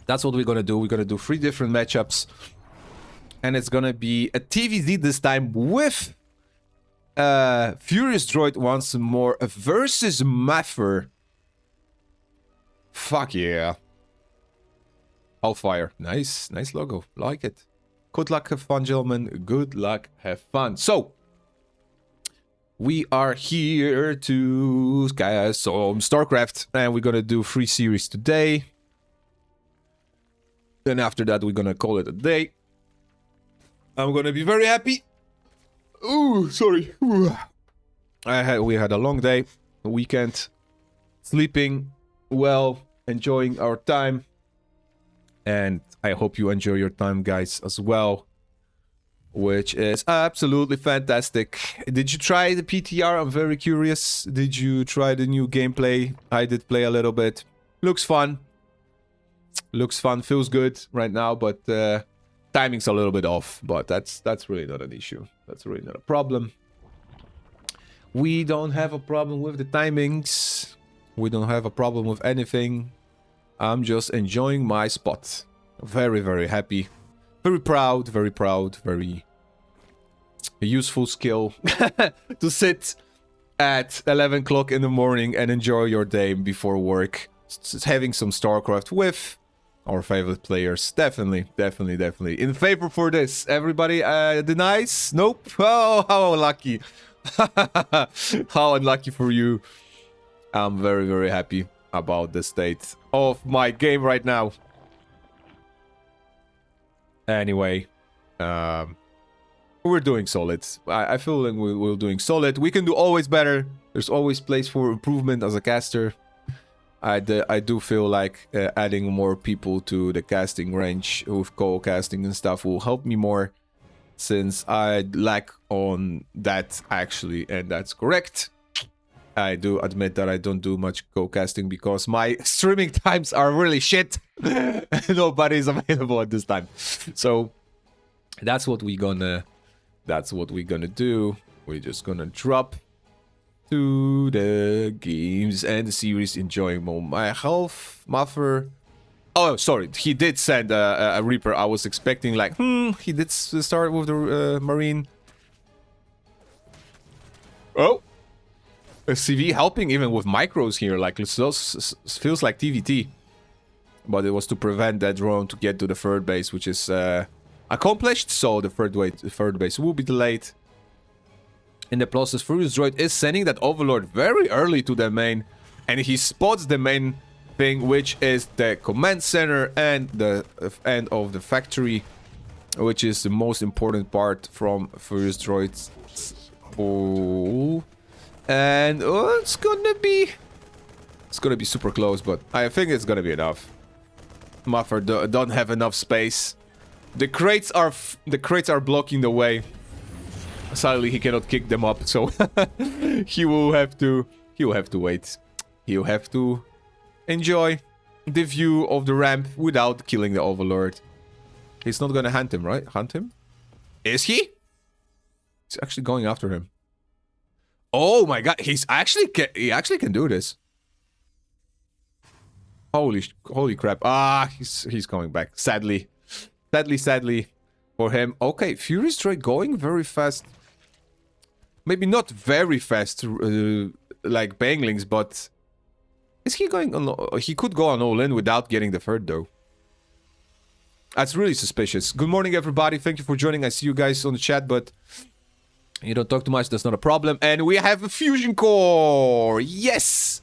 That's what we're gonna do. We're gonna do 3 different matchups. And it's gonna be a TVZ this time with FuriousDroid once more versus Maffer. Fuck yeah. Hellfire. Nice. Nice logo. Like it. Good luck, have fun, gentlemen. Good luck, have fun. So, we are here to some Starcraft. And we're gonna do 3 series today. Then after that, we're gonna call it a day. I'm gonna be very happy. Ooh, sorry. Ooh. We had a long day, a weekend, sleeping well, enjoying our time, and I hope you enjoy your time, guys, as well, which is absolutely fantastic. Did you try the PTR? I'm very curious. Did you try the new gameplay? I did play a little bit. Looks fun. Looks fun. Feels good right now, but timing's a little bit off, but that's really not an issue. That's really not a problem. We don't have a problem with the timings. We don't have a problem with anything. I'm just enjoying my spot. Very, very happy. Very proud, very useful skill to sit at 11 o'clock in the morning and enjoy your day before work. Having some Starcraft with our favorite players. Definitely. In favor for this. Everybody denies? Nope. Oh, how unlucky. How unlucky for you. I'm very, very happy about the state of my game right now. Anyway, we're doing solid. I feel like we're doing solid. We can do always better. There's always place for improvement as a caster. I do feel like adding more people to the casting range with co-casting and stuff will help me more, since I lack on that actually, and that's correct. I do admit that I don't do much co-casting because my streaming times are really shit. Nobody's available at this time. So that's what we're gonna do. We're just gonna drop to the games and the series, enjoying my health. Maffer. Oh, sorry, he did send a Reaper. I was expecting like, he did start with the Marine. Oh, a CV helping even with micros here, like it feels like TVT. But it was to prevent that drone to get to the third base, which is accomplished. So the third base will be delayed. In the process, FuriousDroid is sending that Overlord very early to the main, and he spots the main thing, which is the command center and the end of the factory, which is the most important part from FuriousDroid. Oh, and it's gonna be super close, but I think it's gonna be enough. Maffer don't have enough space. The crates are blocking the way. Sadly, he cannot kick them up, so he will have to wait. He'll have to enjoy the view of the ramp without killing the Overlord. He's not gonna hunt him, right? Hunt him? Is he? He's actually going after him. Oh my god, he actually can do this. Holy crap. Ah, he's coming back. Sadly for him. Okay, FuriousDroid going very fast. Maybe not very fast like Banglings, but is he going on? He could go on all in without getting the third though. That's really suspicious. Good morning, everybody. Thank you for joining. I see you guys on the chat, but you don't talk too much. That's not a problem. And we have a fusion core. Yes.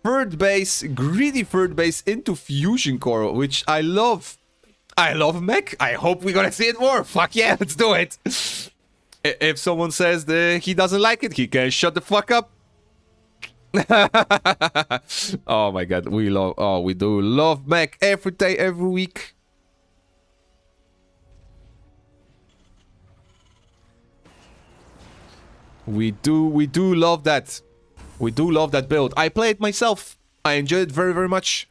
Third base, greedy third base into fusion core, which I love. I love mech. I hope we're gonna see it more. Fuck yeah, let's do it. If someone says that he doesn't like it, he can shut the fuck up. Oh my god, we do love mech every day, every week. We do love that. We do love that build. I play it myself. I enjoy it very, very much.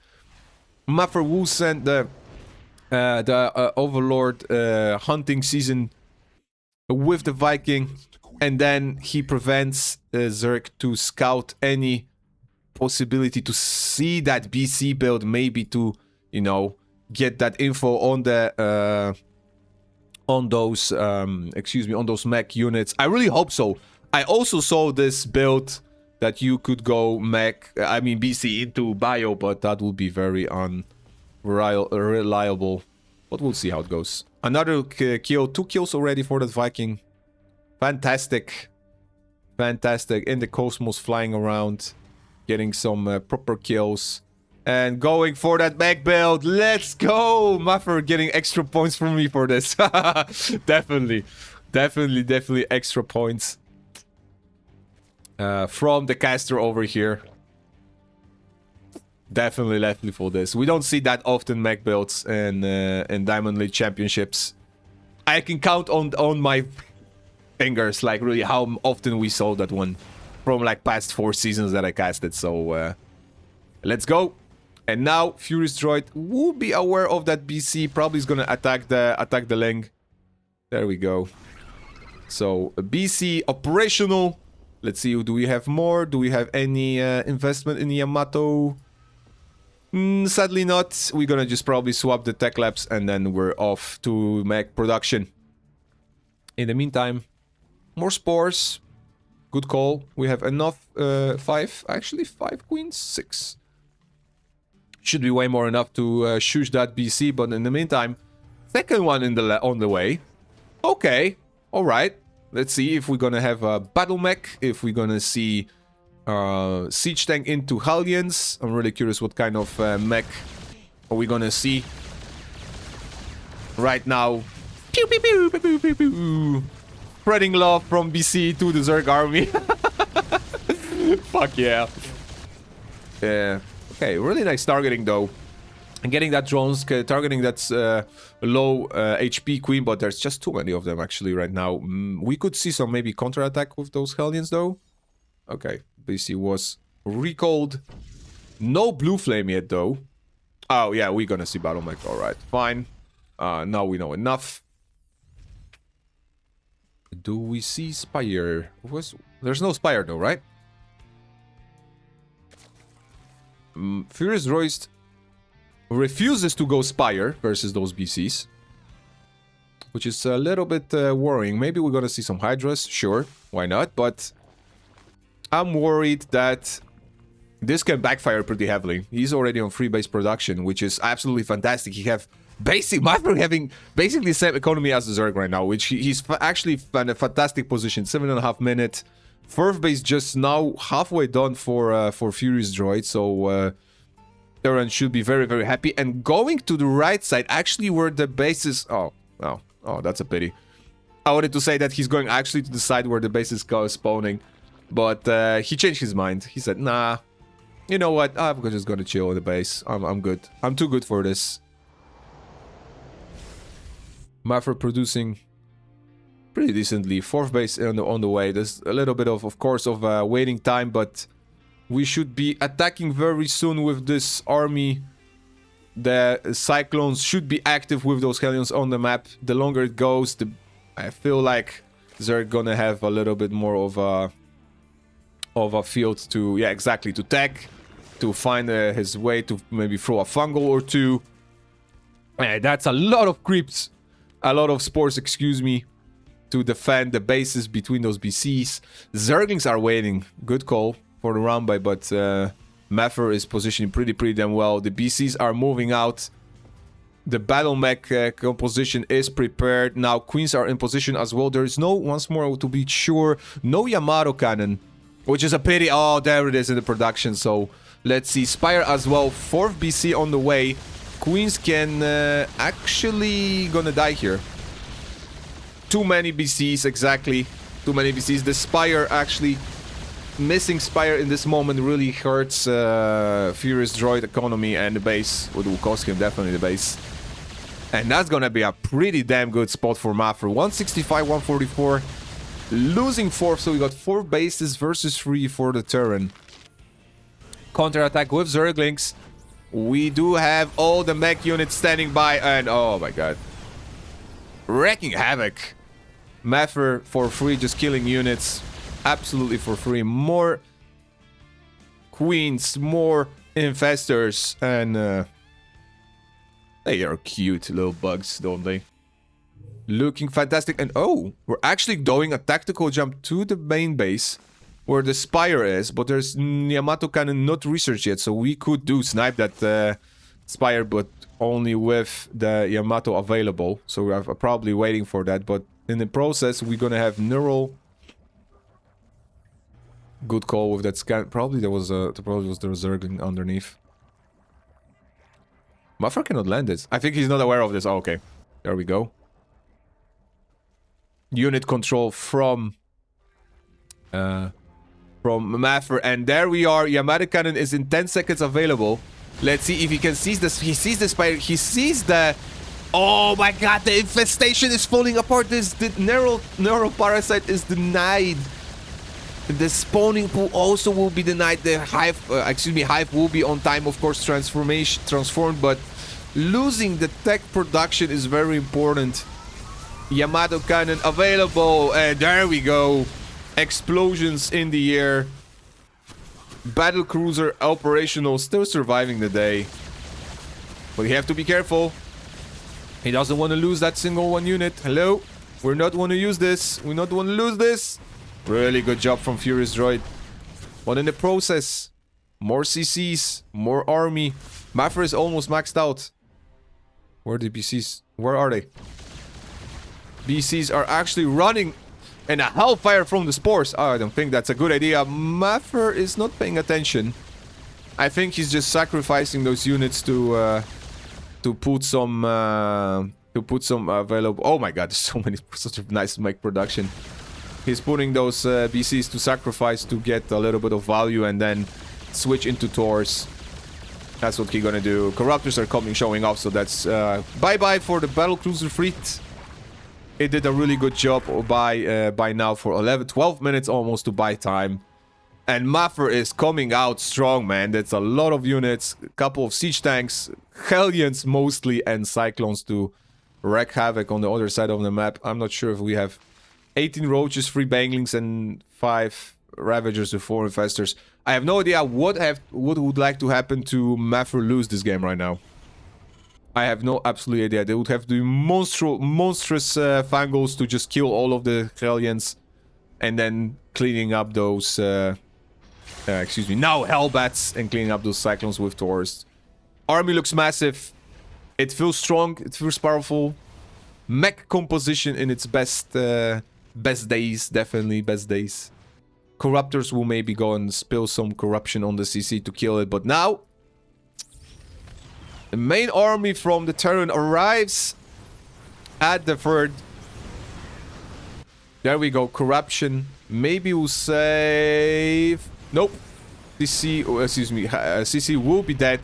Maffer will send the Overlord hunting season with the Viking, and then he prevents Zerg to scout any possibility to see that BC build, maybe to, you know, get that info on the on those on those mech units. I really hope so. I also saw this build that you could go BC into bio, but that would be very unreliable. But we'll see how it goes. Another kill, 2 kills already for that Viking. Fantastic. Fantastic. In the cosmos, flying around, getting some proper kills. And going for that mech build. Let's go! Maffer getting extra points from me for this. Definitely extra points. From the caster over here. Definitely for this. We don't see that often mech builds in Diamond League Championships. I can count on my fingers, like, really how often we saw that one from, like, past 4 seasons that I casted. So, let's go. And now, FuriousDroid will be aware of that BC. Probably is gonna attack the Ling. There we go. So, BC operational. Let's see, do we have more? Do we have any investment in Yamato? Sadly not. We're gonna just probably swap the tech labs and then we're off to mech production. In the meantime, more spores. Good call. We have enough, 5 queens, 6. Should be way more enough to shush that BC, but in the meantime, second one on the way. Okay, all right. Let's see if we're gonna have a battle mech, if we're gonna see siege tank into Hellions. I'm really curious what kind of mech are we gonna see right now. Pew, pew, pew, pew, pew, pew, pew. Spreading love from BC to the Zerg army. Fuck yeah. Yeah. Okay, really nice targeting though. And getting that drones, targeting that low HP queen, but there's just too many of them actually right now. We could see some maybe counter-attack with those Hellions though. Okay, BC was recalled. No blue flame yet though. Oh yeah, we're gonna see battle mech. Alright, fine. Now we know enough. Do we see Spire? There's no Spire though, right? FuriousDroid refuses to go Spire versus those BCs, which is a little bit worrying. Maybe we're gonna see some Hydras, sure, why not? But I'm worried that this can backfire pretty heavily. He's already on free base production, which is absolutely fantastic. He have Maffer having basically the same economy as the Zerg right now, which he's actually in a fantastic position. 7.5 minutes. Fourth base just now halfway done for FuriousDroid, so Terran should be very happy. And going to the right side, actually where the base is... Oh, that's a pity. I wanted to say that he's going actually to the side where the base is spawning, but he changed his mind. He said, nah, you know what, I'm just gonna chill in the base. I'm good. I'm too good for this. Maffer producing pretty decently. Fourth base on the way. There's a little bit of course, waiting time, but we should be attacking very soon with this army. The Cyclones should be active with those Hellions on the map. The longer it goes, I feel like they're gonna have a little bit more of a field to, yeah, exactly, to tech, to find his way to maybe throw a fungal or two. That's a lot of creeps, a lot of spores, excuse me, to defend the bases between those BCs. Zerglings are waiting. Good call for the round by, but Maffer is positioning pretty damn well. The BCs are moving out. The battle mech composition is prepared. Now queens are in position as well. There is no, once more to be sure, no Yamato cannon, which is a pity. Oh, there it is in the production. So let's see. Spire as well. 4th BC on the way. Queens can actually gonna die here. Too many BCs, exactly. Too many BCs. The Spire actually... Missing Spire in this moment really hurts FuriousDroid economy and the base. It will cost him definitely the base. And that's gonna be a pretty damn good spot for Maffer. 165, 144. Losing 4th, so we got 4 bases versus 3 for the Terran. Counter-attack with Zerglings. We do have all the mech units standing by and... Oh my god. Wrecking havoc. Maffer for free, just killing units. Absolutely for free. More queens, more infestors, and They are cute little bugs, don't they? Looking fantastic. And oh, we're actually doing a tactical jump to the main base where the Spire is, but there's Yamato cannon not researched yet, so we could snipe that Spire, but only with the Yamato available. So we're probably waiting for that, but in the process, we're gonna have neural. Good call with that scan. Probably there was the Zergling underneath. Maffer cannot land this. I think he's not aware of this. Oh, okay. There we go. Unit control from Maffer, and there we are. Yamato cannon is in 10 seconds available. Let's see if he can seize this. He sees the Spire. He sees the... Oh my god, the infestation is falling apart. The neural parasite is denied. The spawning pool also will be denied. The hive, hive will be on time, of course, transformed, but losing the tech production is very important. Yamato cannon available, and there we go. Explosions in the air. Battle cruiser operational, still surviving the day. But you have to be careful. He doesn't want to lose that single one unit. Hello? We're not want to use this. We not want to lose this. Really good job from FuriousDroid. But in the process, more CCs, more army. Maffer is almost maxed out. Where are the BCs? Where are they? BCs are actually running and a hellfire from the spores. Oh, I don't think that's a good idea. Maffer is not paying attention. I think he's just sacrificing those units to put some available. Oh my god, there's so many, such a nice mech production. He's putting those BCs to sacrifice to get a little bit of value and then switch into Taurs. That's what he's gonna do. Corruptors are coming, showing off, so that's bye-bye for the battlecruiser fleet. It did a really good job by now for 12 minutes almost to buy time. And Maffer is coming out strong, man. That's a lot of units, a couple of siege tanks, Hellions mostly, and Cyclones to wreak havoc on the other side of the map. I'm not sure if we have 18 Roaches, 3 Banglings, and 5 Ravagers with 4 Infestors. I have no idea what would like to happen to Maffer lose this game right now. I have no absolute idea. They would have to do monstrous Fangos to just kill all of the Hellions and then cleaning up those... now Hellbats and cleaning up those Cyclones with Taurs. Army looks massive. It feels strong. It feels powerful. Mech composition in its best days. Definitely best days. Corruptors will maybe go and spill some corruption on the CC to kill it. But now... the main army from the Terran arrives at the Verd. There we go. Corruption. Maybe we'll save... Nope. CC, CC will be dead.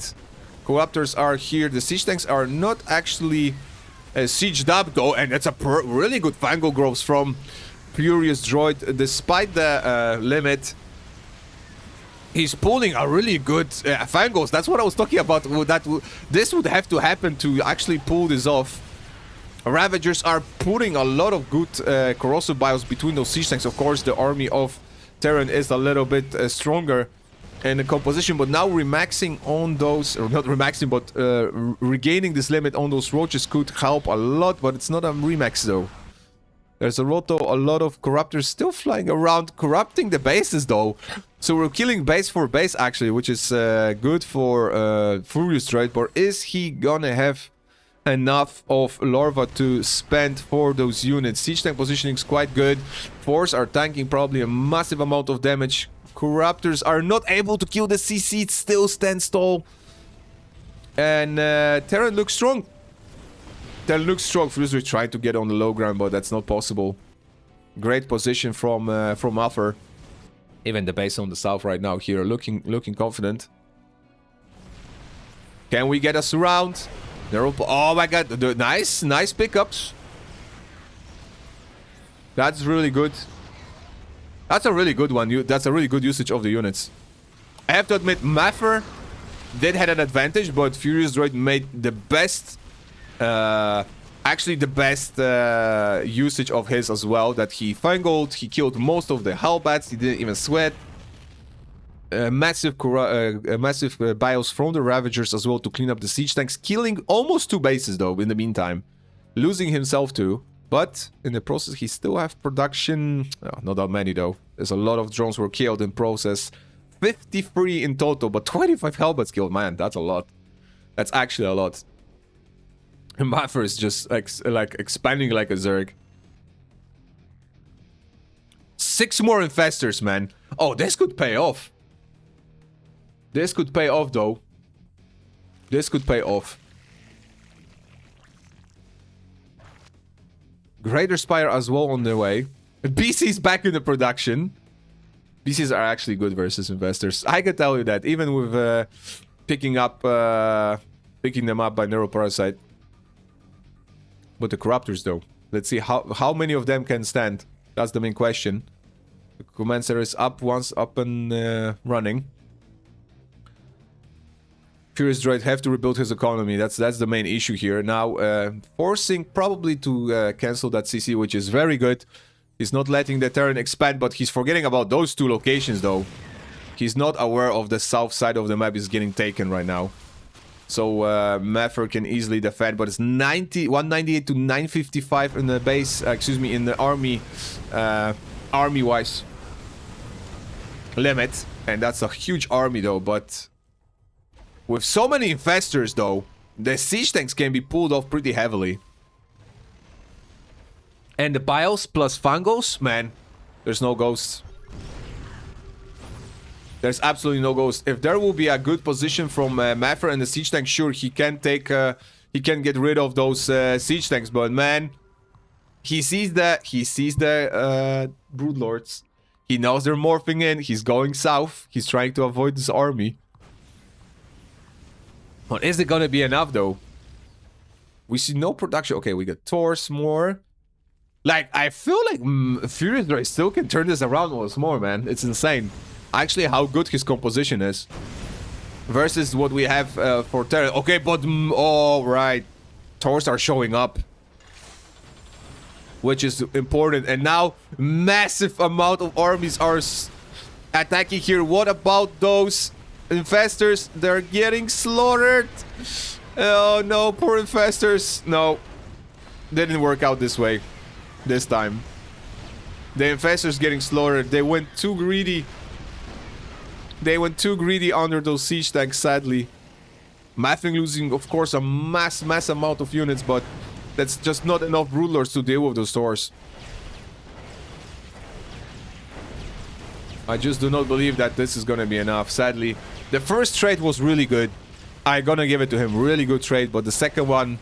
Corruptors are here. The siege tanks are not actually sieged up though, and that's a really good Fango growth from FuriousDroid. Despite the limit, he's pulling a really good Fangos. That's what I was talking about. This would have to happen to actually pull this off. Ravagers are putting a lot of good corrosive bios between those siege tanks. Of course, the army of Terran is a little bit stronger in the composition, but now remaxing on those, or not remaxing, but regaining this limit on those roaches could help a lot, but it's not a remax though. There's a lot of corruptors still flying around, corrupting the bases though. So we're killing base for base actually, which is good for FuriousDroid, but is he gonna have enough of larva to spend for those units? Siege tank positioning is quite good. Force are tanking probably a massive amount of damage. Corruptors are not able to kill the CC, it still stands tall. And Terran looks strong. Terran looks strong. FuriousDroid trying to get on the low ground, but that's not possible. Great position from Maffer. Even the base on the south right now here looking confident. Can we get a surround? Oh my god, nice pickups. That's really good. That's a really good one. That's a really good usage of the units. I have to admit, Maffer did have an advantage, but FuriousDroid made the best, actually the best usage of his as well. That he fangled, he killed most of the Hellbats, he didn't even sweat. massive bios from the Ravagers as well to clean up the siege tanks, killing almost 2 bases though in the meantime, losing himself too. But in the process, he still have production. Oh, not that many though. There's a lot of drones were killed in process. 53 in total, but 25 helmets killed. Man, that's a lot. That's actually a lot. Maffer is just like expanding like a Zerg. 6 more infestors, man. Oh, this could pay off. This could pay off, though. This could pay off. Greater Spire as well on their way. BC's back in the production. BCs are actually good versus investors. I can tell you that, even with picking them up by Neuroparasite. But the Corruptors, though. Let's see how many of them can stand. That's the main question. The Commencer is up once up and running. FuriousDroid have to rebuild his economy. That's the main issue here. Now, forcing probably to cancel that CC, which is very good. He's not letting the Terran expand, but he's forgetting about those 2 locations, though. He's not aware of the south side of the map is getting taken right now. So, Maffer can easily defend, but it's 198 to 955 in the base, in the army, army-wise limit. And that's a huge army, though, but with so many infestors, though, the siege tanks can be pulled off pretty heavily. And the piles plus Fangos, man, there's no ghosts. There's absolutely no ghost. If there will be a good position from Maffer and the siege tank, sure, he can take, he can get rid of those siege tanks. But man, he sees the Broodlords. He knows they're morphing in. He's going south. He's trying to avoid this army. But is it gonna be enough though? We see no production. Okay, we got Tors more. Like, I feel like FuriousDroid still can turn this around once more, man. It's insane. Actually, how good his composition is. Versus what we have for Terra. Okay, but... oh, right. Tors are showing up. Which is important. And now, massive amount of armies are attacking here. What about those infestors? They're getting slaughtered. Oh, no. Poor infestors. No. Didn't work out this way. This time. The infestors getting slaughtered. They went too greedy. They went too greedy under those siege tanks, sadly. Maffer losing, of course, a mass amount of units, but that's just not enough Broodlords to deal with those Tors. I just do not believe that this is gonna be enough, sadly. The first trade was really good. I'm gonna give it to him. Really good trade, but the second one...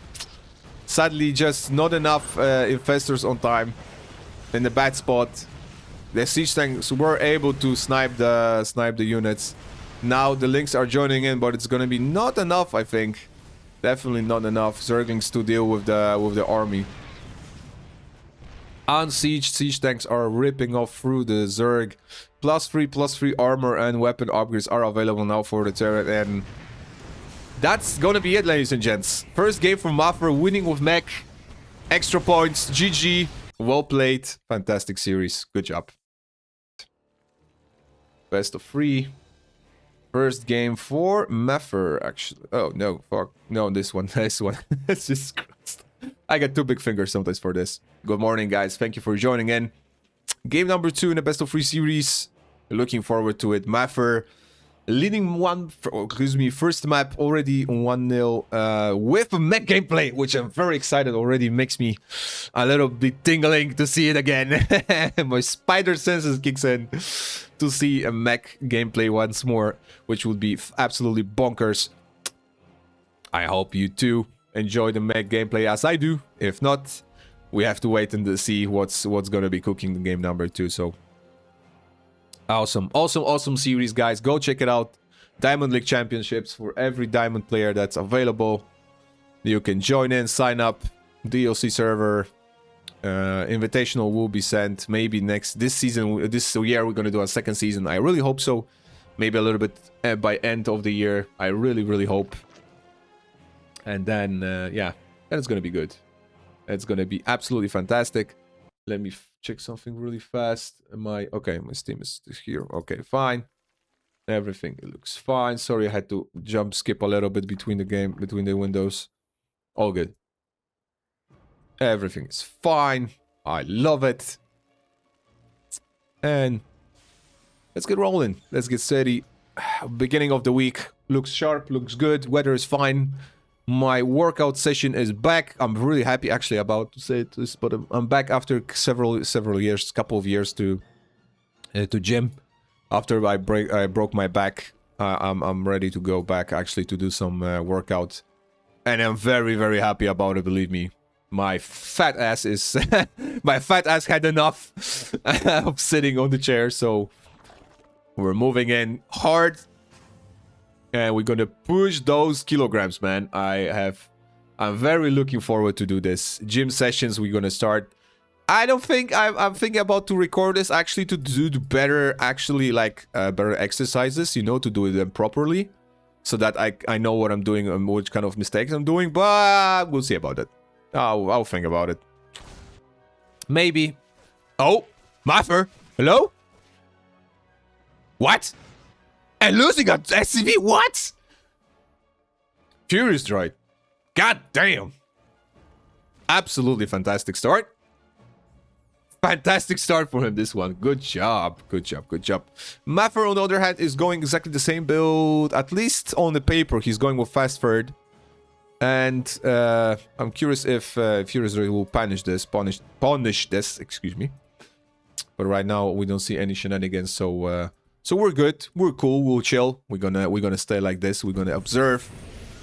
sadly, just not enough infestors on time. In the bad spot. The siege tanks were able to snipe the units. Now the Lynx are joining in, but it's gonna be not enough, I think. Definitely not enough Zerglings to deal with the army. Unsieged siege tanks are ripping off through the Zerg. +3/+3 armor and weapon upgrades are available now for the Terran, and that's gonna be it, ladies and gents. First game from Maffer, winning with mech. Extra points, GG. Well played. Fantastic series. Good job. Best of 3. First game for Maffer, actually. Oh, no. Fuck. No, this one. This one. It's just... I got 2 big fingers sometimes for this. Good morning, guys. Thank you for joining in. Game number 2 in the best of 3 series. Looking forward to it. Maffer leading first map already 1-0 with a mech gameplay, which I'm very excited already. Makes me a little bit tingling to see it again. My spider senses kicks in to see a mech gameplay once more, which would be absolutely bonkers. I hope you too enjoy the mech gameplay as I do. If not, we have to wait and see what's gonna be cooking the game number 2. So awesome series, guys. Go check it out. Diamond League Championships for every Diamond player that's available. You can join in, sign up. DLC server. Invitational will be sent maybe this year we're gonna do a second season. I really hope so. Maybe a little bit by end of the year. I really hope. And then yeah, then it's gonna be good. It's gonna be absolutely fantastic. Let me check something really fast. Okay, my Steam is here. Okay, fine. Everything looks fine. Sorry, I had to jump skip a little bit between the windows. All good. Everything is fine. I love it. And let's get rolling. Let's get steady. Beginning of the week looks sharp, looks good. Weather is fine. My workout session is back. I'm really happy actually about to say this, but I'm back after several years, couple of years to gym. After I broke my back, I'm ready to go back actually to do some workout, and I'm very happy about it. Believe me, my fat ass is my fat ass had enough of sitting on the chair, so we're moving in hard, and we're gonna push those kilograms, man. I'm very looking forward to do this. Gym sessions we're gonna start. I don't think I'm thinking about to record this actually to do better, actually like better exercises, you know, to do them properly, so that I know what I'm doing and which kind of mistakes I'm doing. But we'll see about it. I'll think about it. Maybe. Oh, Maffer, hello. What? And losing a SCV? What? FuriousDroid. God damn. Absolutely fantastic start. Fantastic start for him, this one. Good job. Good job. Good job. Maffer, on the other hand, is going exactly the same build. At least on the paper, he's going with fast third. And I'm curious if FuriousDroid will punish this, excuse me. But right now, we don't see any shenanigans, so we're good. We're cool. We'll chill. We're gonna stay like this. We're gonna observe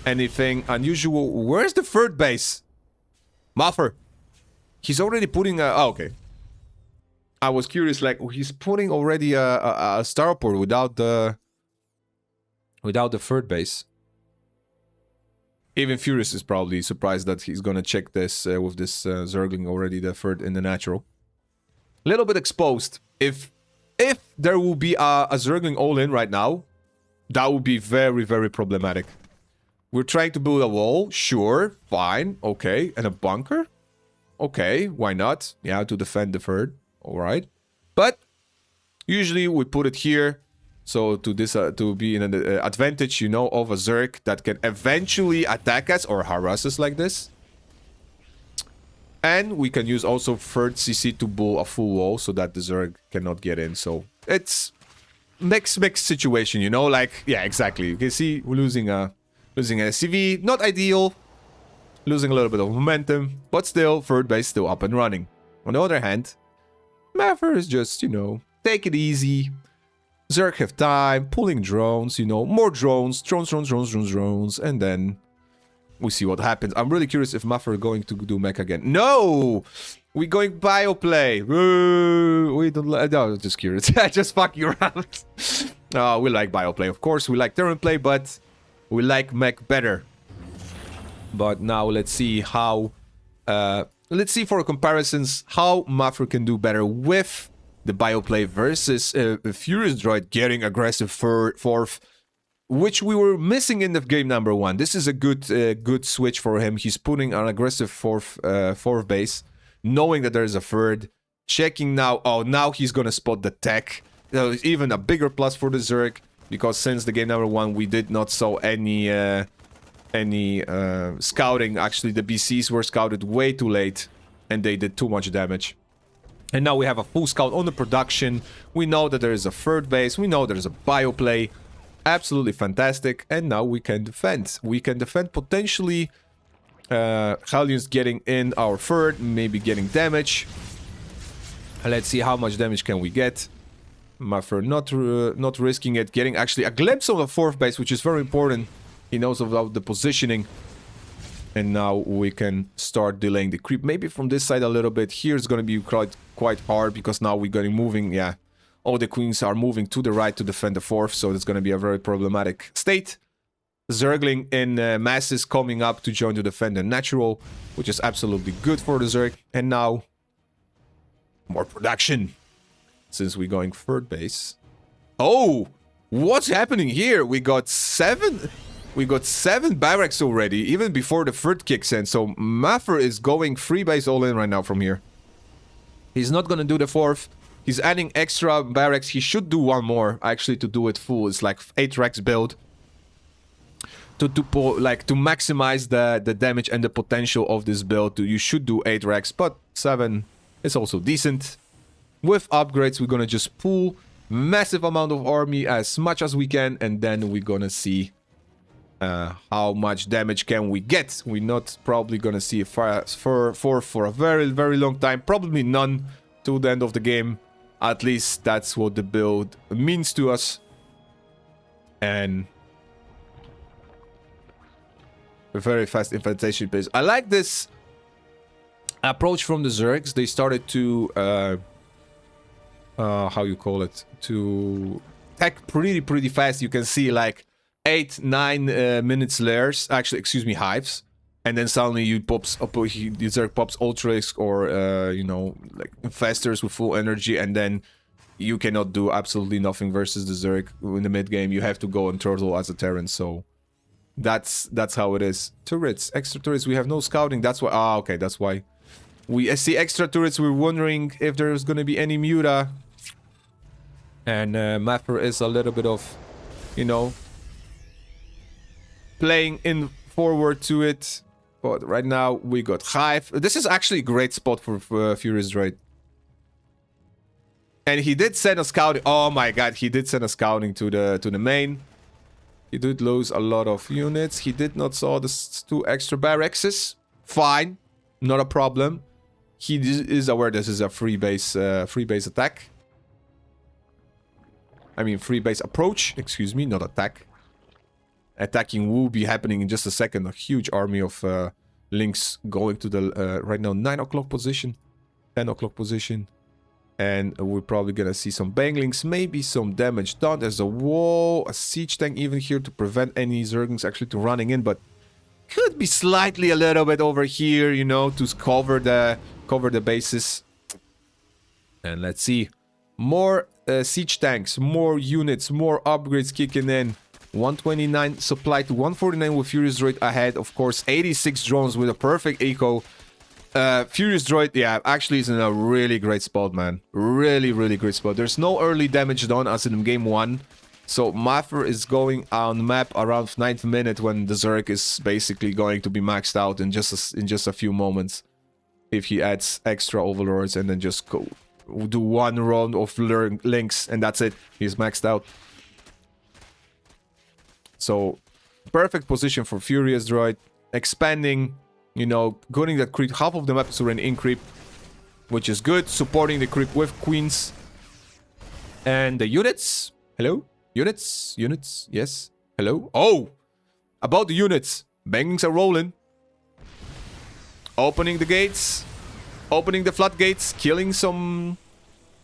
anything unusual. Where's the third base? Maffer. He's already putting a... Oh, okay. I was curious, like, he's putting already a starport without the third base. Even Furious is probably surprised that he's gonna check this with this Zergling already the third in the natural. A little bit exposed. If there will be a Zergling all-in right now, that would be very problematic. We're trying to build a wall, sure, fine, okay, and a bunker? Okay, why not? Yeah, to defend the third. Alright. But usually we put it here. So to be in an advantage, you know, of a Zerg that can eventually attack us or harass us like this. And we can use also third CC to build a full wall so that the Zerg cannot get in. So it's mixed situation, you know, like, yeah, exactly. You can see we're losing an SCV, not ideal. Losing a little bit of momentum, but still, third base still up and running. On the other hand, Maffer is just, you know, take it easy. Zerg have time, pulling drones, you know, more drones, and then we see what happens. I'm really curious if Maffer is going to do mech again. No! We're going bioplay. We don't like... No, just curious. Just fuck you around. We like bioplay, of course. We like turn play, but we like mech better. But now let's see how... let's see for comparisons how Maffer can do better with the bioplay versus FuriousDroid getting aggressive fourth, which we were missing in the game number 1. This is a good switch for him. He's putting an aggressive fourth base, knowing that there is a third. Checking now. Oh, now he's gonna spot the tech. Even a bigger plus for the Zerg, because since the game number 1 we did not saw any scouting. Actually, the BCs were scouted way too late and they did too much damage. And now we have a full scout on the production. We know that there is a third base. We know there's a bioplay. Absolutely fantastic. And now we can defend. We can defend potentially Hellions getting in our third, maybe getting damage. Let's see how much damage can we get. Maffer not risking it. Getting actually a glimpse of the fourth base, which is very important. He knows about the positioning. And now we can start delaying the creep. Maybe from this side a little bit. Here it's going to be quite hard because now we're going moving. Yeah, all the queens are moving to the right to defend the fourth. So it's going to be a very problematic state. Zergling in masses coming up to join to defend the natural, which is absolutely good for the Zerg. And now more production since we're going third base. Oh, what's happening here? We got 7 barracks already, even before the third kicks in. So Maffer is going 3 base all in right now from here. He's not gonna do the fourth. He's adding extra barracks. He should do one more, actually, to do it full. It's like 8 racks build. To maximize the damage and the potential of this build. You should do 8 racks, but 7 is also decent. With upgrades, we're gonna just pull massive amount of army as much as we can, and then we're gonna see how much damage can we get. We're not probably gonna see a for a very, very long time. Probably none till the end of the game. At least that's what the build means to us. And a very fast invitation base. I like this approach from the Zergs. They started to how you call it, to attack pretty fast. You can see like 8-9 minutes layers, actually, excuse me, hives, and then suddenly you pops up, the Zerg pops Ultralisk or you know, like infestors with full energy, and then you cannot do absolutely nothing versus the Zerg in the mid game. You have to go on turtle as a Terran. So that's how it is. Turrets, extra turrets. We have no scouting. That's why. Ah, okay, that's why we see extra turrets. We're wondering if there's gonna be any Muta. And Maffer is a little bit of, you know, playing in forward to it. But right now we got Hive. This is actually a great spot for FuriousDroid. And he did send a scouting. Oh my god, he did send a scouting to the main. He did lose a lot of units. He did not saw the 2 extra barracks. Fine, not a problem. He is aware this is a free base attack. I mean, free base approach. Excuse me, not attack. Attacking will be happening in just a second. A huge army of links going to the right now 9 o'clock position, 10 o'clock position, and we're probably gonna see some banglings, maybe some damage done. There's a wall, a siege tank even here to prevent any Zerglings actually to running in, but could be slightly a little bit over here, you know, to cover the bases. And let's see, more siege tanks, more units, more upgrades kicking in. 129 supply to 149 with FuriousDroid ahead. Of course, 86 drones with a perfect eco. FuriousDroid, yeah, actually is in a really great spot, man. Really, really great spot. There's no early damage done as in game 1. So Maffer is going on map around 9th minute when the Zerg is basically going to be maxed out in just a few moments. If he adds extra overlords and then just go do one round of links and that's it. He's maxed out. So perfect position for FuriousDroid. Expanding, you know, going that creep. Half of the map is already in creep, which is good. Supporting the creep with queens. And the units. Hello? Units? Units? Yes. Hello? Oh! About the units. Banglings are rolling. Opening the gates. Opening the floodgates. Killing some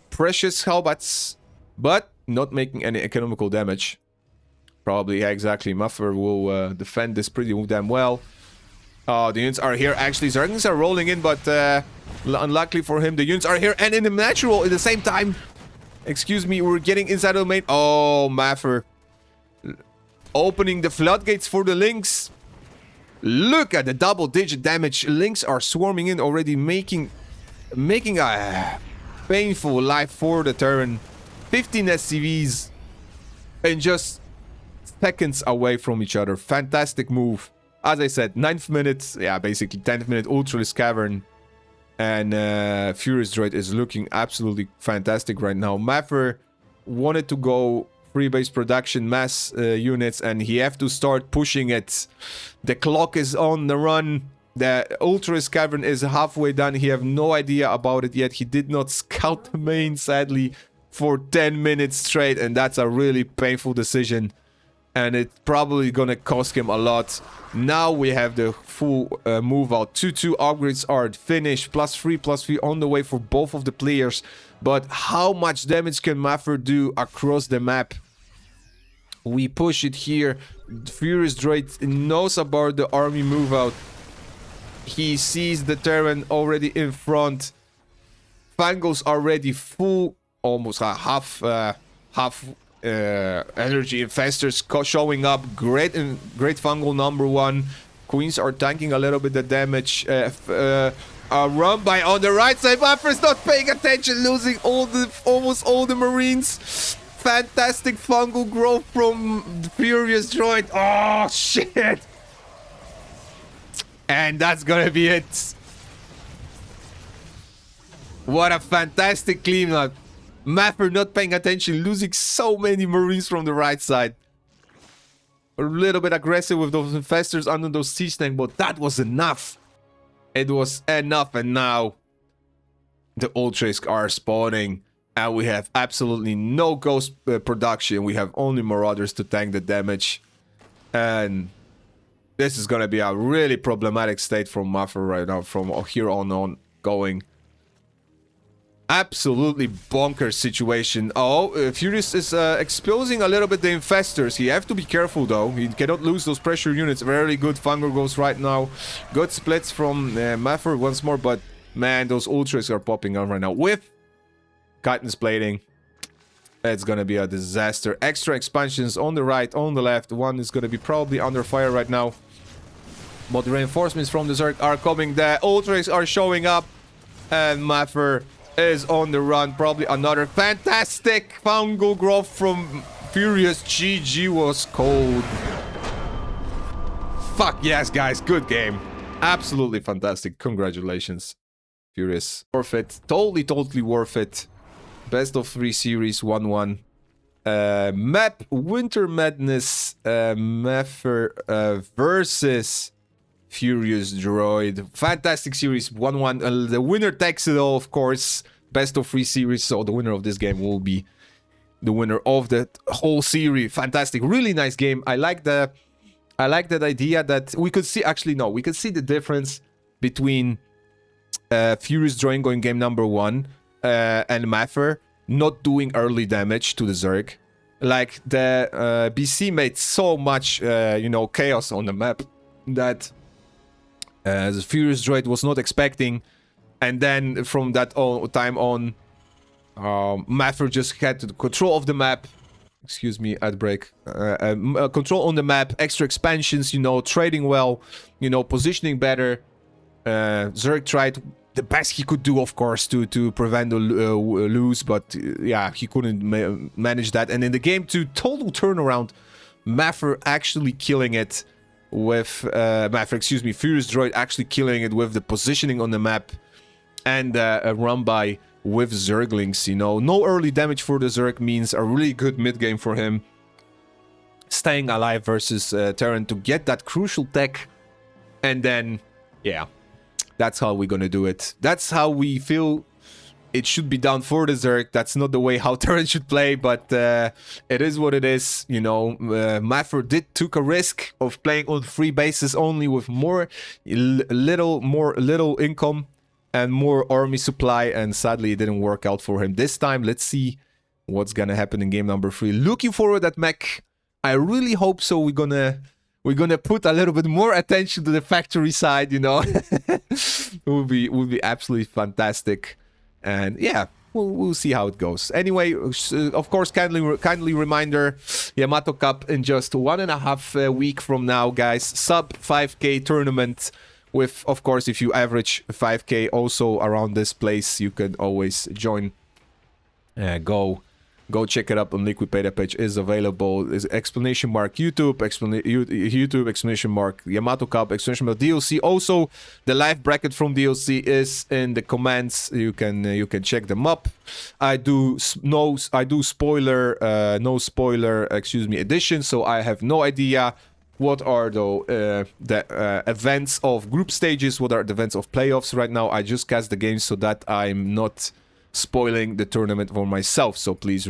precious halberds. But not making any economical damage. Probably, yeah, exactly. Maffer will defend this pretty damn well. Oh, the units are here. Actually, Zerglings are rolling in, but unluckily for him, the units are here and in the natural at the same time. Excuse me, we're getting inside of the main. Oh, Maffer. Opening the floodgates for the links. Look at the double-digit damage. Links are swarming in already, making a painful life for the Terran. 15 SCVs. And just seconds away from each other. Fantastic move. As I said, 9th minute, yeah, basically 10th minute Ultralisk Cavern. And FuriousDroid is looking absolutely fantastic right now. Maffer wanted to go free base production mass units, and he have to start pushing it. The clock is on the run. The Ultralisk Cavern is halfway done. He have no idea about it yet. He did not scout the main, sadly, for 10 minutes straight, and that's a really painful decision. And it's probably gonna cost him a lot. Now we have the full move out. 2-2 upgrades are finished. +3/+3 on the way for both of the players. But how much damage can Maffer do across the map? We push it here. FuriousDroid knows about the army move out. He sees the Terran already in front. Fangos already full. Almost half energy infestors showing up. Great fungal number 1. Queens are tanking a little bit the damage. A run by on the right side. Maffer's not paying attention, losing almost all the Marines. Fantastic fungal growth from the FuriousDroid. Oh, shit. And that's gonna be it. What a fantastic cleanup. Maffer not paying attention, losing so many Marines from the right side. A little bit aggressive with those infestors under those siege tanks, but that was enough. It was enough, and now the Ultras are spawning, and we have absolutely no ghost production. We have only Marauders to tank the damage, and this is gonna be a really problematic state for Maffer right now from here on going. Absolutely bonkers situation. Oh, Furious is exposing a little bit the infestors. He have to be careful though. He cannot lose those pressure units. Very good fungal goes right now. Good splits from Maffer once more, but man, those ultras are popping out right now with Chitinous plating. It's gonna be a disaster. Extra expansions on the right, on the left. One is gonna be probably under fire right now. But the reinforcements from the Zerg are coming. The ultras are showing up, and Maffer is on the run. Probably another fantastic fungal growth from Furious. GG was cold. Fuck yes, guys. Good game. Absolutely fantastic. Congratulations, Furious. Worth it. Totally worth it. Best of 3 series, 1-1. Map Winter Madness Maffer versus FuriousDroid. Fantastic series, 1-1. The winner takes it all, of course. Best of 3 series, so the winner of this game will be the winner of the whole series. Fantastic, really nice game. I like that idea that we could see, actually no, we could see the difference between FuriousDroid going game number 1 and Maffer not doing early damage to the Zerg. Like the BC made so much chaos on the map that the FuriousDroid was not expecting, and then from that time on, Maffer just had the control of the map. Excuse me, ad break. Control on the map, extra expansions, trading well, positioning better. Zerg tried the best he could do, of course, to prevent the lose, but yeah, he couldn't manage that. And in the game 2, total turnaround, Maffer actually killing it with FuriousDroid actually killing it with the positioning on the map and a run by with Zerglings. No early damage for the Zerg means a really good mid game for him, staying alive versus Terran to get that crucial tech. And then yeah, that's how we're gonna do it. That's how we feel it should be done for the Zerg. That's not the way how Terran should play, but it is what it is. Maffer took a risk of playing on 3 bases only with little income and more army supply, and sadly it didn't work out for him this time. Let's see what's gonna happen in game number 3. Looking forward at mech. I really hope so. We're gonna put a little bit more attention to the factory side. It would be absolutely fantastic. And yeah, we'll see how it goes. Anyway, of course, kindly reminder, Yamato Cup in just 1.5 week from now, guys. Sub 5k tournament with, of course, if you average 5k also around this place, you can always join. Go check it up on Liquid Beta page is available. Is exclamation mark YouTube, YouTube exclamation mark Yamato Cup, exclamation mark DLC. Also, the live bracket from DLC is in the comments. You can check them up. I do no spoiler edition, so I have no idea what are the events of group stages, what are the events of playoffs right now. I just cast the games so that I'm not spoiling the tournament for myself, so please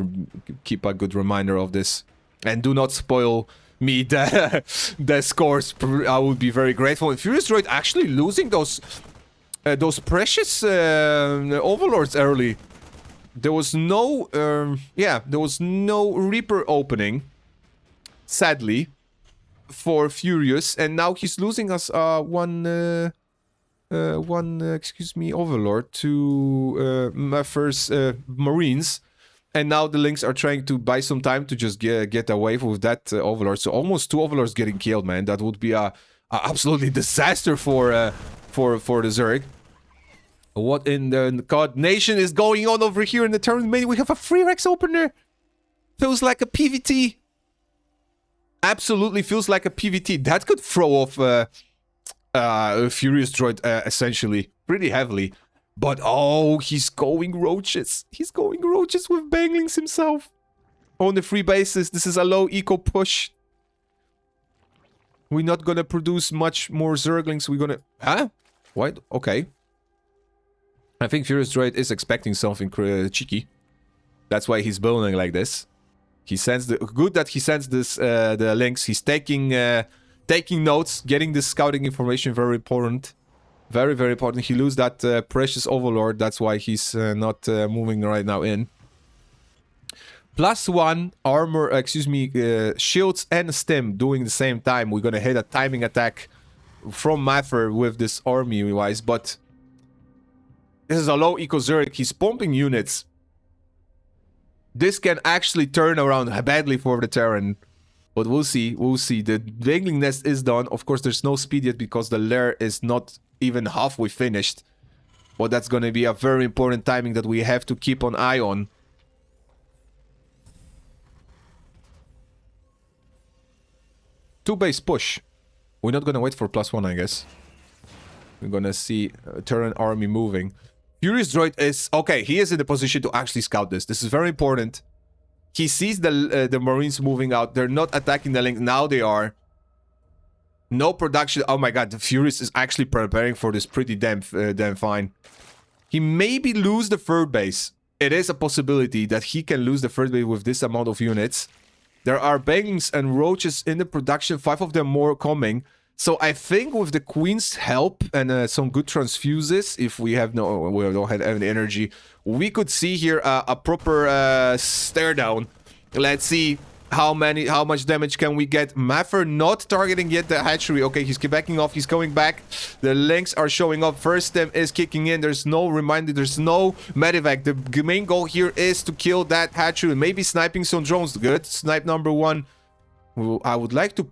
keep a good reminder of this and do not spoil me the scores. I would be very grateful. And FuriousDroid actually losing those precious overlords early. There was no Reaper opening, sadly, for Furious, and now he's losing us one overlord to Maffer's Marines, and now the Lynx are trying to buy some time to just get away with that overlord. So almost 2 overlords getting killed, man. That would be a absolutely disaster for the Zerg. What in the God Nation is going on over here in the tournament? We have a free Rex opener. Feels like a PVT. Absolutely feels like a PVT. That could throw off FuriousDroid essentially pretty heavily. But oh, he's going roaches. He's going roaches with banglings himself. On the free basis, this is a low eco push. We're not gonna produce much more Zerglings. We're gonna... Huh? What? Okay. I think FuriousDroid is expecting something cheeky. That's why he's building like this. He sends the... Good that he sends this, the links. He's taking notes, getting this scouting information. Very important. Very, very important. He lose that precious Overlord. That's why he's not moving right now in. +1 armor, shields and stim doing the same time. We're gonna hit a timing attack from Maffer with this army-wise, but this is a low eco Zerg. He's pumping units. This can actually turn around badly for the Terran. But we'll see, we'll see. The Wingling Nest is done. Of course, there's no speed yet because the lair is not even halfway finished. But that's gonna be a very important timing that we have to keep an eye on. Two base push. We're not gonna wait for +1, I guess. We're gonna see Terran army moving. FuriousDroid is... Okay, he is in the position to actually scout this. This is very important. He sees the Marines moving out. They're not attacking the link. Now they are. No production. Oh my god, the Furious is actually preparing for this pretty damn fine. He maybe lose the third base. It is a possibility that he can lose the third base with this amount of units. There are bangs and roaches in the production. 5 of them more coming. So I think with the Queen's help and some good transfuses, if we have we don't have any energy, we could see here a proper stare down. Let's see how much damage can we get. Maffer not targeting yet the hatchery. Okay, he's backing off. He's going back. The links are showing up. First stem is kicking in. There's no reminder. There's no medevac. The main goal here is to kill that hatchery. Maybe sniping some drones. Good. Snipe number 1. I would like to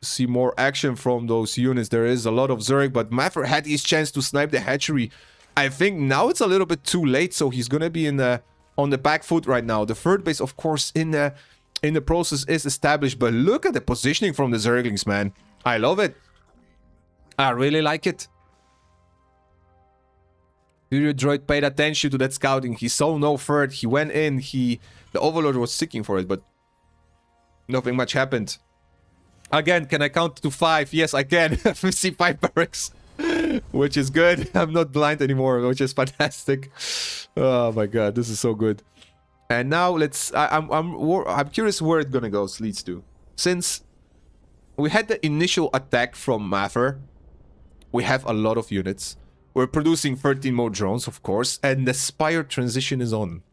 see more action from those units. There is a lot of Zerg, but Maffer had his chance to snipe the hatchery. I think now it's a little bit too late, so he's gonna be on the back foot right now. The third base, of course, in the process is established, but look at the positioning from the Zerglings, man. I love it. I really like it. FuriousDroid paid attention to that scouting. He saw no third. He went in. The Overlord was seeking for it, but nothing much happened. Again, can I count to 5? Yes, I can. We see 5 barracks, which is good. I'm not blind anymore, which is fantastic. Oh my god, this is so good. And now let's... I'm curious where it's gonna go, leads to. Since we had the initial attack from Maffer, we have a lot of units. We're producing 13 more drones, of course, and the Spire transition is on.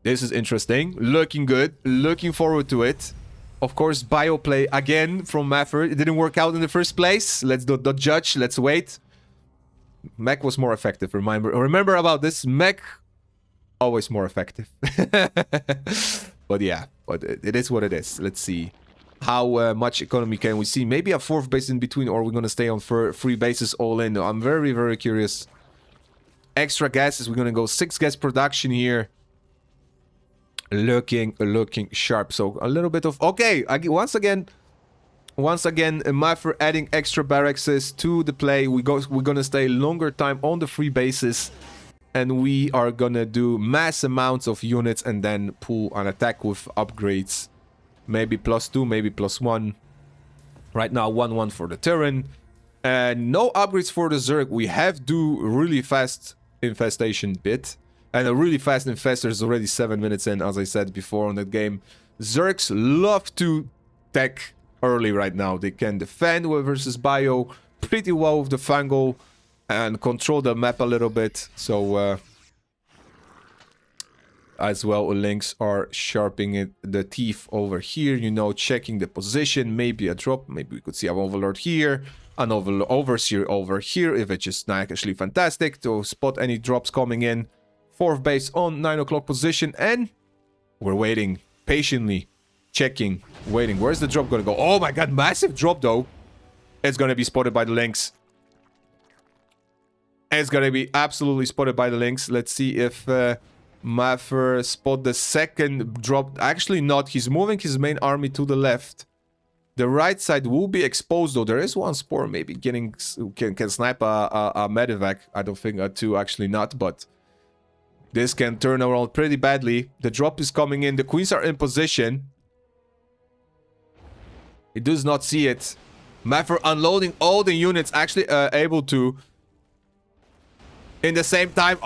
This is interesting. Looking good. Looking forward to it. Of course, bioplay again from Maffer. It didn't work out in the first place. Let's not judge. Let's wait. Mech was more effective. Remember about this. Mech, always more effective. But yeah, but it is what it is. Let's see how much economy can we see. Maybe a 4th base in between, or we're going to stay on 3 bases all in. I'm very, very curious. Extra gases. We're going to go 6 gas production here. Looking sharp. So a little bit of... Okay, once again, Maffer adding extra barracks to the play. We're gonna stay longer time on the 3 bases, and we are gonna do mass amounts of units and then pull an attack with upgrades. Maybe +2, maybe +1. Right now, 1-1 for the Terran. And no upgrades for the Zerg. We have do really fast infestation bit. And a really fast infestor is already 7 minutes in, as I said before on that game. Zergs love to tech early right now. They can defend versus bio pretty well with the Fangle and control the map a little bit. So, as well, links are sharpening the teeth over here, you know, checking the position. Maybe a drop. Maybe we could see an Overlord here. An Overseer over here, if it's just not actually fantastic to spot any drops coming in. 4th base on 9 o'clock position, and we're waiting patiently, checking, waiting. Where's the drop gonna go? Oh my god, massive drop though. It's gonna be spotted by the links. It's gonna be absolutely spotted by the Lynx. Let's see if Maffer spot the second drop. Actually not. He's moving his main army to the left. The right side will be exposed though. There is one Spore maybe getting can snipe a medevac. I don't think two, actually not, but this can turn around pretty badly. The drop is coming in. The Queens are in position. He does not see it. Maffer unloading all the units, actually able to. In the same time,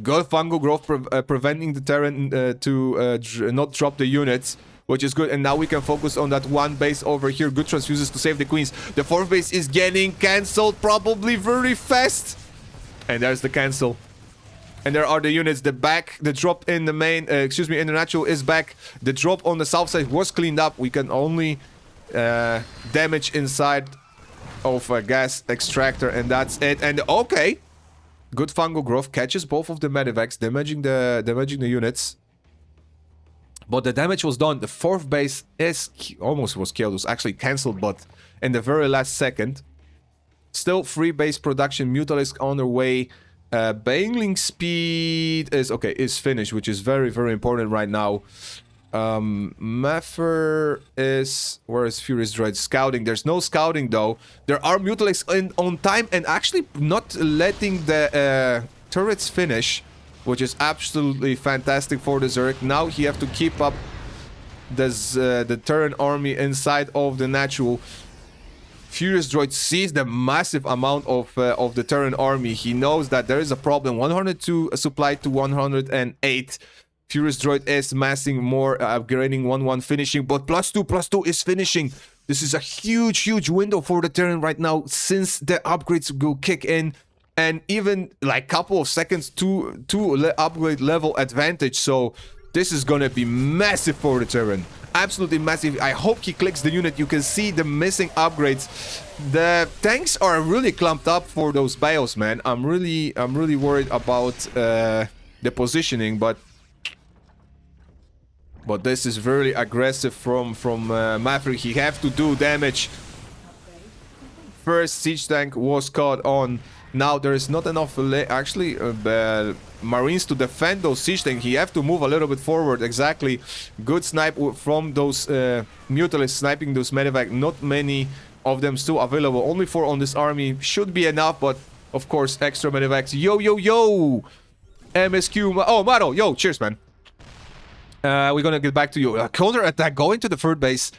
good fungal growth preventing the Terran to not drop the units, which is good. And now we can focus on that one base over here. Good transfuses to save the Queens. The fourth base is getting cancelled probably very fast. And there's the cancel. And there are the units. The drop in the main, in the natural is back. The drop on the south side was cleaned up. We can only damage inside of a gas extractor, and that's it. And okay, good fungal growth catches both of the medevacs, damaging the units. But the damage was done. The fourth base is almost was killed. It was actually cancelled, but in the very last second. Still free base production. Mutalisk on their way. Bailing speed is finished, which is very, very important right now. Maffer is... Where is FuriousDroid? Scouting. There's no scouting though. There are Mutalisks on time and actually not letting the turrets finish, which is absolutely fantastic for the Zerg. Now he have to keep up the Terran army inside of the natural. FuriousDroid sees the massive amount of the Terran army. He knows that there is a problem. 102 supplied to 108. FuriousDroid is massing more, upgrading 1-1 finishing, but +2 is finishing. This is a huge window for the Terran right now, since the upgrades will kick in. And even like couple of seconds to upgrade level advantage. So this is gonna be massive for the Terran. Absolutely massive. I hope he clicks the unit. You can see the missing upgrades. The tanks are really clumped up for those bios, man. I'm really worried about the positioning, but this is very aggressive from Maffer. He have to do damage. First siege tank was caught on. Now there is not enough Marines to defend those siege tanks. He have to move a little bit forward. Exactly. Good snipe from those Mutalisks sniping those medevac. Not many of them still available. Only 4 on this army. Should be enough, but of course extra medevacs. Yo! MSQ. Oh, Maro. Yo, cheers, man. We're gonna get back to you. Counter attack going to the third base.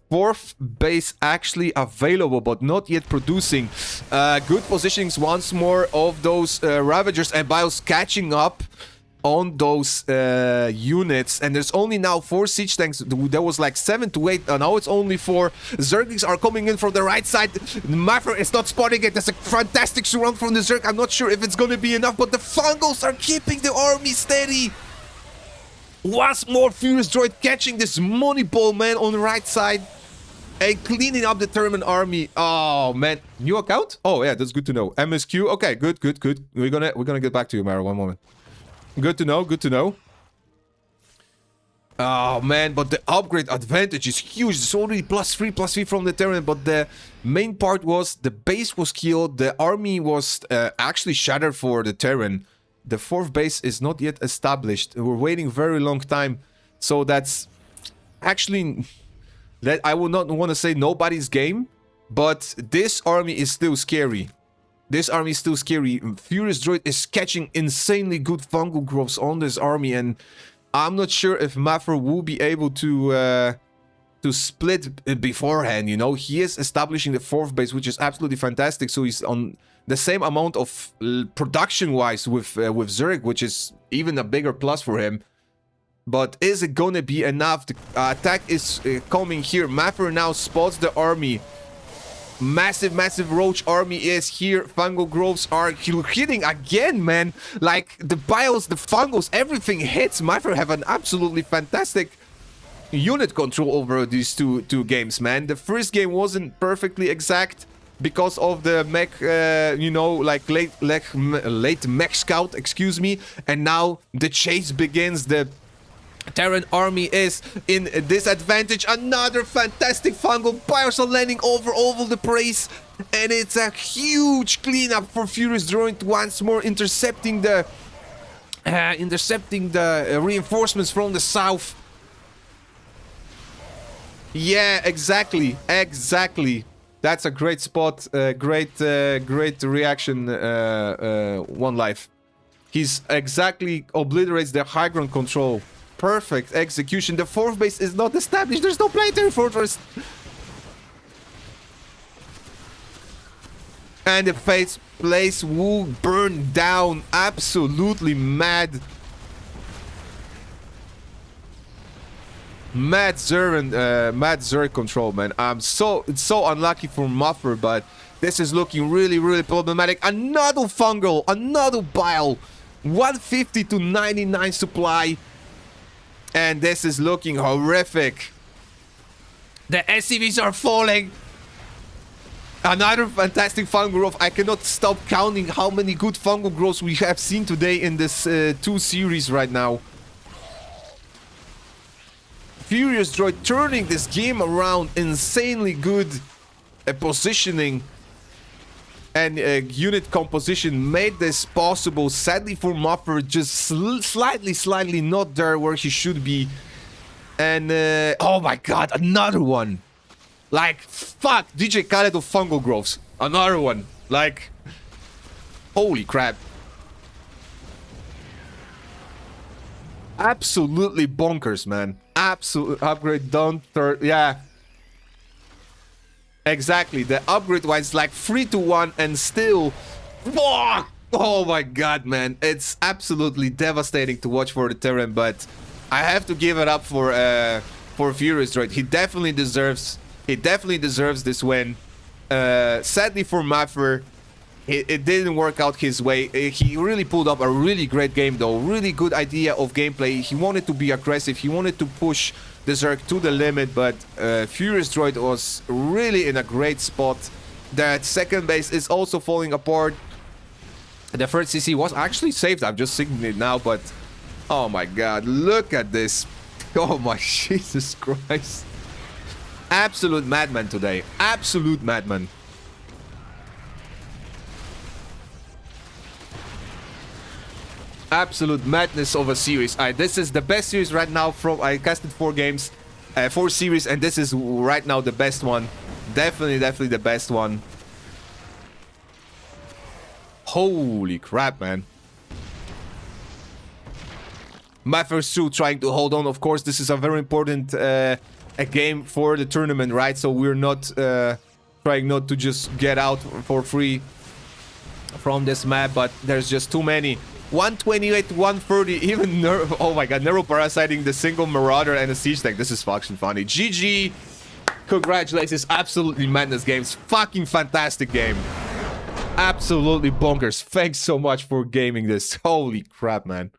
Fourth base actually available, but not yet producing. Good positionings once more of those Ravagers and Bios catching up on those units. And there's only now 4 siege tanks. There was like 7 to 8. Now it's only 4. Zerglings are coming in from the right side. Maffer is not spotting it. There's a fantastic surround from the Zerg. I'm not sure if it's gonna be enough, but the Fungals are keeping the army steady. Once more, FuriousDroid catching this money ball, man, on the right side. And cleaning up the Terran army. Oh, man. New account? Oh, yeah, that's good to know. MSQ. Okay, good. We're gonna get back to you, Mara. One moment. Good to know. Oh, man, but the upgrade advantage is huge. It's already +3 from the Terran, but the main part was the base was killed. The army was actually shattered for the Terran. The fourth base is not yet established. We're waiting very long time. So that's actually... that I would not want to say nobody's game, but this army is still scary. FuriousDroid is catching insanely good fungal growths on this army, and I'm not sure if Maffer will be able to split beforehand, you know. He is establishing the fourth base, which is absolutely fantastic, so he's on the same amount of production-wise with Zerg, which is even a bigger plus for him. But is it gonna be enough? The attack is coming here. Maffer now spots the army. Massive Roach army is here. Fungal growths are hitting again, man. Like, the bios, the fungals, everything hits. Maffer have an absolutely fantastic unit control over these two games, man. The first game wasn't perfectly exact because of the mech, you know, like late mech scout, excuse me. And now the chase begins. The Terran army is in disadvantage. Another fantastic fungal parcel landing over the place. And it's a huge cleanup for FuriousDroid once more, intercepting the reinforcements from the south. Yeah, exactly. That's a great spot. Great reaction. One life. He's exactly obliterates the high ground control. Perfect execution. The fourth base is not established. There's no planetary fortress. And the place will burn down. Absolutely mad. Mad Zerg control, man. It's so unlucky for Maffer, but this is looking really problematic. Another fungal, another bile. 150 to 99 supply. And this is looking horrific. The SCVs are falling. Another fantastic fungal growth. I cannot stop counting how many good fungal growths we have seen today in this 2 series right now. FuriousDroid turning this game around. Insanely good positioning and unit composition made this possible. Sadly for Maffer, just slightly not there where he should be. And oh my god, another one. Like, fuck, DJ Khaled of fungal growths. Another one. Like, holy crap. Absolutely bonkers, man. Absolute upgrade done. Yeah. Exactly. The upgrade was like 3 to 1 and still. Fuck! Oh my god, man. It's absolutely devastating to watch for the Terran, but I have to give it up for FuriousDroid. He definitely deserves this win. Sadly for Maffer, it didn't work out his way. He really pulled up a really great game though. Really good idea of gameplay. He wanted to be aggressive. He wanted to push the Zerg to the limit, but FuriousDroid was really in a great spot. That second base is also falling apart. The first CC was actually saved. I'm just seeing it now, but oh my god, look at this. Oh my Jesus Christ. Absolute madman today. Absolute madman. Absolute madness of a series. This is the best series right now. From I casted 4 games, 4 series, and this is right now the best one. Definitely the best one. Holy crap, man. Maffer still trying to hold on. Of course, this is a very important a game for the tournament, right? So we're not trying not to just get out for free from this map, but there's just too many. 128, 130, even oh my god, neuroparasiting the single Marauder and a siege tank. This is fucking funny. GG. Congratulations. Absolutely madness games. Fucking fantastic game. Absolutely bonkers. Thanks so much for gaming this. Holy crap, man.